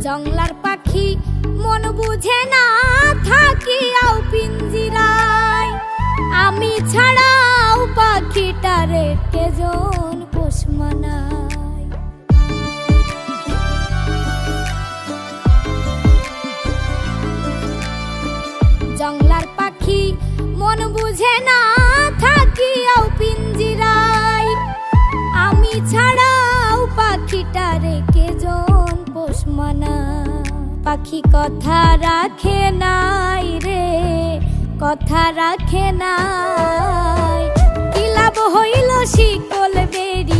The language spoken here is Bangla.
জংলার পাখি মন বুঝে না থাকিয়াও পিঞ্জিরায়, আমি ছাড়াও পাখিটারে কেজন পোষ মানায়। জংলার পাখি মন বুঝে না থাকিয়াও পিঞ্জিরায়, আমি ছাড়াও পাখিটারে কেজন পোষ মানায়। পাখি কথা রাখে নাই রে, কথা রাখে নাই, কি লাভ হইল শিকল বেরি